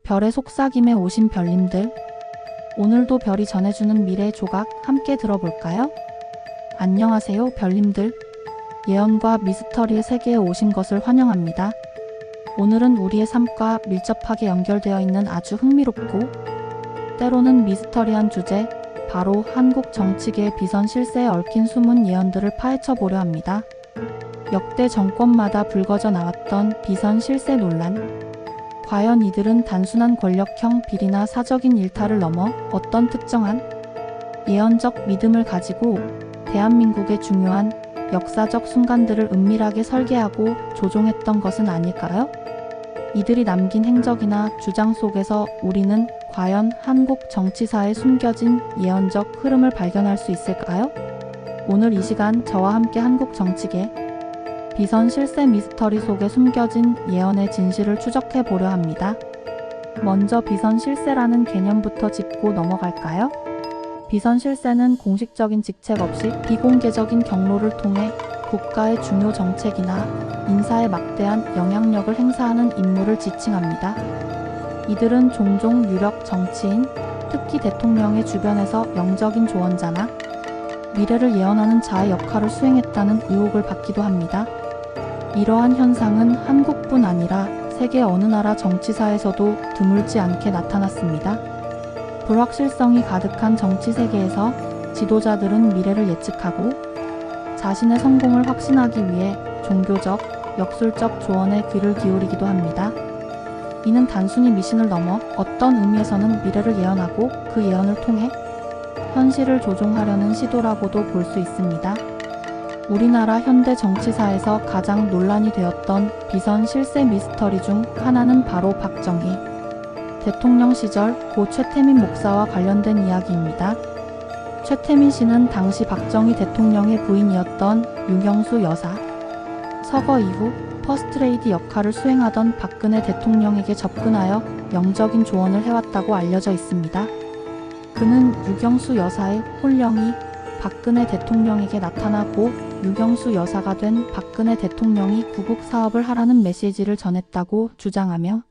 별의 속삭임에 오신 별님들, 오늘도 별이 전해주는 미래의 조각 함께 들어볼까요? 안녕하세요, 별님들. 예언과 미스터리의 세계에 오신 것을 환영합니다. 오늘은 우리의 삶과 밀접하게 연결되어 있는 아주 흥미롭고 때로는 미스터리한 주제, 바로 한국 정치계의 비선 실세에 얽힌 숨은 예언들을 파헤쳐 보려 합니다. 역대 정권마다 불거져 나왔던 비선 실세 논란. 과연 이들은 단순한 권력형 비리나 사적인 일탈을 넘어 어떤 특정한 예언적 믿음을 가지고 대한민국의 중요한 역사적 순간들을 은밀하게 설계하고 조종했던 것은 아닐까요? 이들이 남긴 행적이나 주장 속에서 우리는 과연 한국 정치사에 숨겨진 예언적 흐름을 발견할 수 있을까요? 오늘 이 시간 저와 함께 한국 정치계 비선 실세 미스터리 속에 숨겨진 예언의 진실을 추적해 보려 합니다. 먼저 비선 실세라는 개념부터 짚고 넘어갈까요? 비선 실세는 공식적인 직책 없이 비공개적인 경로를 통해 국가의 중요 정책이나 인사에 막대한 영향력을 행사하는 인물을 지칭합니다. 이들은 종종 유력 정치인, 특히 대통령의 주변에서 영적인 조언자나 미래를 예언하는 자의 역할을 수행했다는 의혹을 받기도 합니다. 이러한 현상은 한국뿐 아니라 세계 어느 나라 정치사에서도 드물지 않게 나타났습니다. 불확실성이 가득한 정치 세계에서 지도자들은 미래를 예측하고 자신의 성공을 확신하기 위해 종교적, 역술적 조언에 귀를 기울이기도 합니다. 이는 단순히 미신을 넘어 어떤 의미에서는 미래를 예언하고 그 예언을 통해 현실을 조종하려는 시도라고도 볼 수 있습니다. 우리나라 현대 정치사에서 가장 논란이 되었던 비선 실세 미스터리 중 하나는 바로 박정희 대통령 시절 고 최태민 목사와 관련된 이야기입니다. 최태민 씨는 당시 박정희 대통령의 부인이었던 유경수 여사. 서거 이후 퍼스트레이디 역할을 수행하던 박근혜 대통령에게 접근하여 영적인 조언을 해왔다고 알려져 있습니다. 그는 유경수 여사의 혼령이 박근혜 대통령에게 나타나고 유경수 여사가 된 박근혜 대통령이 구국 사업을 하라는 메시지를 전했다고 주장하며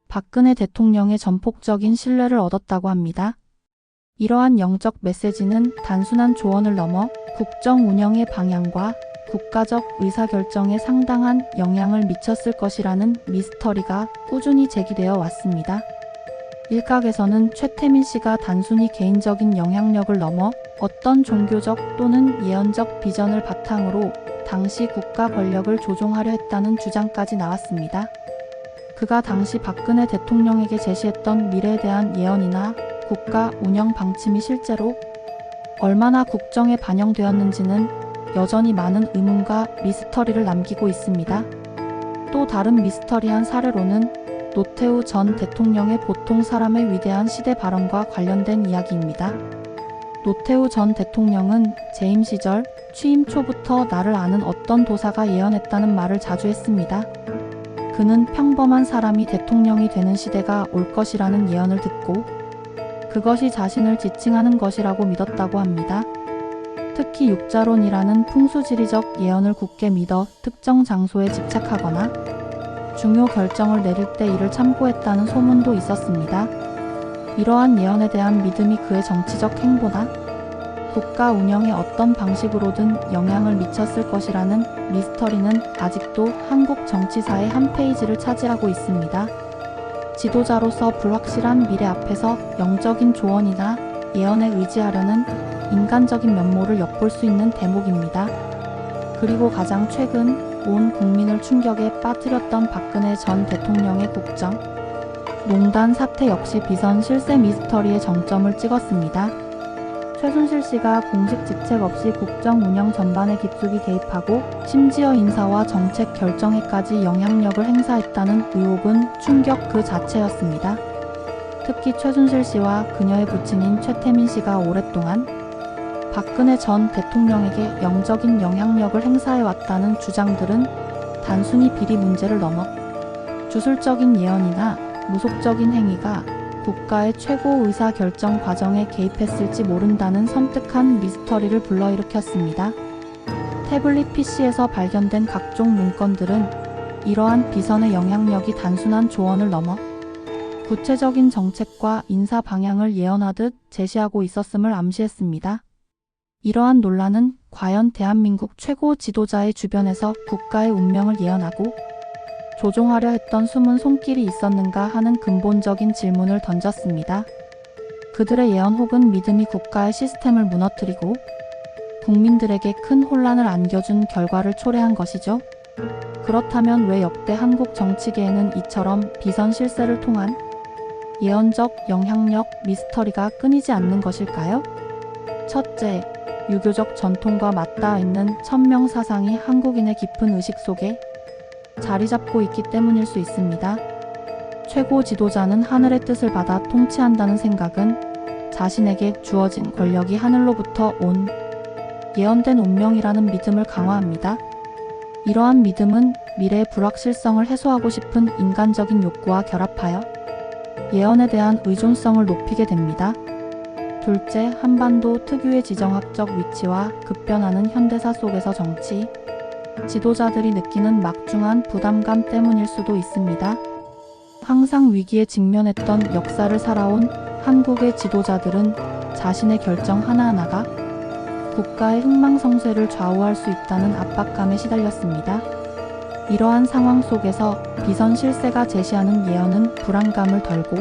박근혜 대통령의 전폭적인 신뢰를 얻었다고 합니다. 이러한 영적 메시지는 단순한 조언을 넘어 국정 운영의 방향과 국가적 의사결정에 상당한 영향을 미쳤을 것이라는 미스터리가 꾸준히 제기되어 왔습니다. 일각에서는 최태민 씨가 단순히 개인적인 영향력을 넘어 어떤 종교적 또는 예언적 비전을 바탕으로 당시 국가 권력을 조종하려 했다는 주장까지 나왔습니다. 그가 당시 박근혜 대통령에게 제시했던 미래에 대한 예언이나 국가 운영 방침이 실제로 얼마나 국정에 반영되었는지는 여전히 많은 의문과 미스터리를 남기고 있습니다. 또 다른 미스터리한 사례로는 노태우 전 대통령의 보통 사람의 위대한 시대 발언과 관련된 이야기입니다. 노태우 전 대통령은 재임 시절 취임 초부터 나를 아는 어떤 도사가 예언했다는 말을 자주 했습니다. 그는 평범한 사람이 대통령이 되는 시대가 올 것이라는 예언을 듣고 그것이 자신을 지칭하는 것이라고 믿었다고 합니다. 특히 육자론이라는 풍수지리적 예언을 굳게 믿어 특정 장소에 집착하거나 중요 결정을 내릴 때 이를 참고했다는 소문도 있었습니다. 이러한 예언에 대한 믿음이 그의 정치적 행보나 국가 운영에 어떤 방식으로든 영향을 미쳤을 것이라는 미스터리는 아직도 한국 정치사의 한 페이지를 차지하고 있습니다. 지도자로서 불확실한 미래 앞에서 영적인 조언이나 예언에 의지하려는 인간적인 면모를 엿볼 수 있는 대목입니다. 그리고 가장 최근 온 국민을 충격에 빠뜨렸던 박근혜 전 대통령의 국정 농단 사태 역시 비선 실세 미스터리의 정점을 찍었습니다. 최순실 씨가 공식 직책 없이 국정 운영 전반에 깊숙이 개입하고 심지어 인사와 정책 결정에까지 영향력을 행사했다는 의혹은 충격 그 자체였습니다. 특히 최순실 씨와 그녀의 부친인 최태민 씨가 오랫동안 박근혜 전 대통령에게 영적인 영향력을 행사해왔다는 주장들은 단순히 비리 문제를 넘어 주술적인 예언이나 무속적인 행위가 국가의 최고 의사결정 과정에 개입했을지 모른다는 섬뜩한 미스터리를 불러일으켰습니다. 태블릿 PC에서 발견된 각종 문건들은 이러한 비선의 영향력이 단순한 조언을 넘어 구체적인 정책과 인사 방향을 예언하듯 제시하고 있었음을 암시했습니다. 이러한 논란은 과연 대한민국 최고 지도자의 주변에서 국가의 운명을 예언하고 조종하려 했던 숨은 손길이 있었는가 하는 근본적인 질문을 던졌습니다. 그들의 예언 혹은 믿음이 국가의 시스템을 무너뜨리고 국민들에게 큰 혼란을 안겨준 결과를 초래한 것이죠. 그렇다면 왜 역대 한국 정치계에는 이처럼 비선실세를 통한 예언적 영향력 미스터리가 끊이지 않는 것일까요? 첫째, 유교적 전통과 맞닿아 있는 천명 사상이 한국인의 깊은 의식 속에 자리 잡고 있기 때문일 수 있습니다. 최고 지도자는 하늘의 뜻을 받아 통치한다는 생각은 자신에게 주어진 권력이 하늘로부터 온 예언된 운명이라는 믿음을 강화합니다. 이러한 믿음은 미래의 불확실성을 해소하고 싶은 인간적인 욕구와 결합하여 예언에 대한 의존성을 높이게 됩니다. 둘째, 한반도 특유의 지정학적 위치와 급변하는 현대사 속에서 정치, 지도자들이 느끼는 막중한 부담감 때문일 수도 있습니다. 항상 위기에 직면했던 역사를 살아온 한국의 지도자들은 자신의 결정 하나하나가 국가의 흥망성쇠를 좌우할 수 있다는 압박감에 시달렸습니다. 이러한 상황 속에서 비선실세가 제시하는 예언은 불안감을 덜고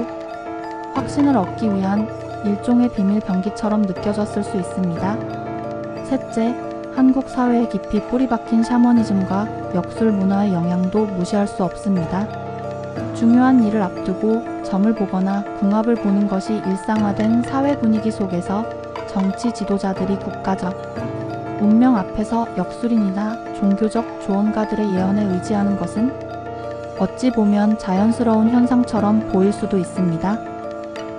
확신을 얻기 위한 일종의 비밀 병기처럼 느껴졌을 수 있습니다. 셋째, 한국 사회에 깊이 뿌리박힌 샤머니즘과 역술 문화의 영향도 무시할 수 없습니다. 중요한 일을 앞두고 점을 보거나 궁합을 보는 것이 일상화된 사회 분위기 속에서 정치 지도자들이 국가적 운명 앞에서 역술인이나 종교적 조언가들의 예언에 의지하는 것은 어찌 보면 자연스러운 현상처럼 보일 수도 있습니다.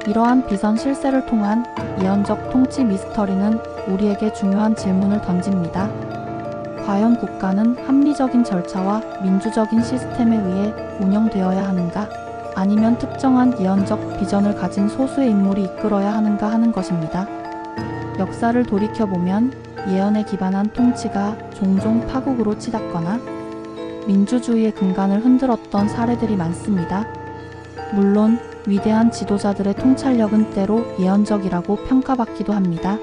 이러한 비선 실세를 통한 예언적 통치 미스터리는 우리에게 중요한 질문을 던집니다. 과연 국가는 합리적인 절차와 민주적인 시스템에 의해 운영되어야 하는가? 아니면 특정한 예언적 비전을 가진 소수의 인물이 이끌어야 하는가 하는 것입니다. 역사를 돌이켜보면 예언에 기반한 통치가 종종 파국으로 치닫거나 민주주의의 근간을 흔들었던 사례들이 많습니다. 물론 위대한 지도자들의 통찰력은 때로 예언적이라고 평가받기도 합니다.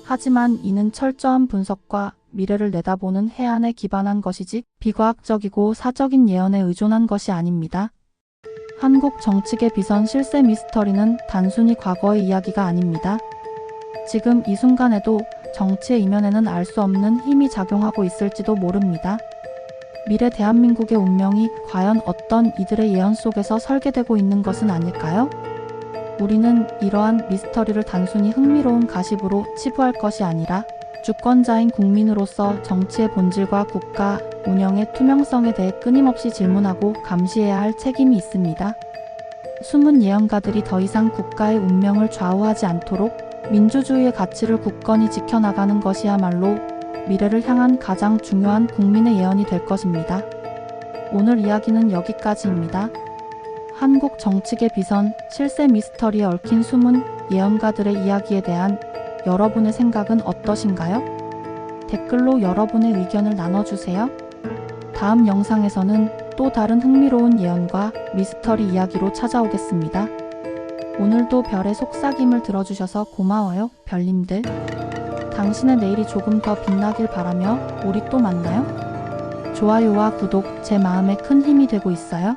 하지만 이는 철저한 분석과 미래를 내다보는 해안에 기반한 것이지 비과학적이고 사적인 예언에 의존한 것이 아닙니다. 한국 정치계 비선 실세 미스터리는 단순히 과거의 이야기가 아닙니다. 지금 이 순간에도 정치의 이면에는 알 수 없는 힘이 작용하고 있을지도 모릅니다. 미래 대한민국의 운명이 과연 어떤 이들의 예언 속에서 설계되고 있는 것은 아닐까요? 우리는 이러한 미스터리를 단순히 흥미로운 가십으로 치부할 것이 아니라 주권자인 국민으로서 정치의 본질과 국가 운영의 투명성에 대해 끊임없이 질문하고 감시해야 할 책임이 있습니다. 숨은 예언가들이 더 이상 국가의 운명을 좌우하지 않도록 민주주의의 가치를 굳건히 지켜나가는 것이야말로 미래를 향한 가장 중요한 국민의 예언이 될 것입니다. 오늘 이야기는 여기까지입니다. 한국 정치계 비선 실세 미스터리에 얽힌 숨은 예언가들의 이야기에 대한 여러분의 생각은 어떠신가요? 댓글로 여러분의 의견을 나눠주세요. 다음 영상에서는 또 다른 흥미로운 예언과 미스터리 이야기로 찾아오겠습니다. 오늘도 별의 속삭임을 들어주셔서 고마워요, 별님들. 당신의 내일이 조금 더 빛나길 바라며 우리 또 만나요. 좋아요와 구독 제 마음에 큰 힘이 되고 있어요.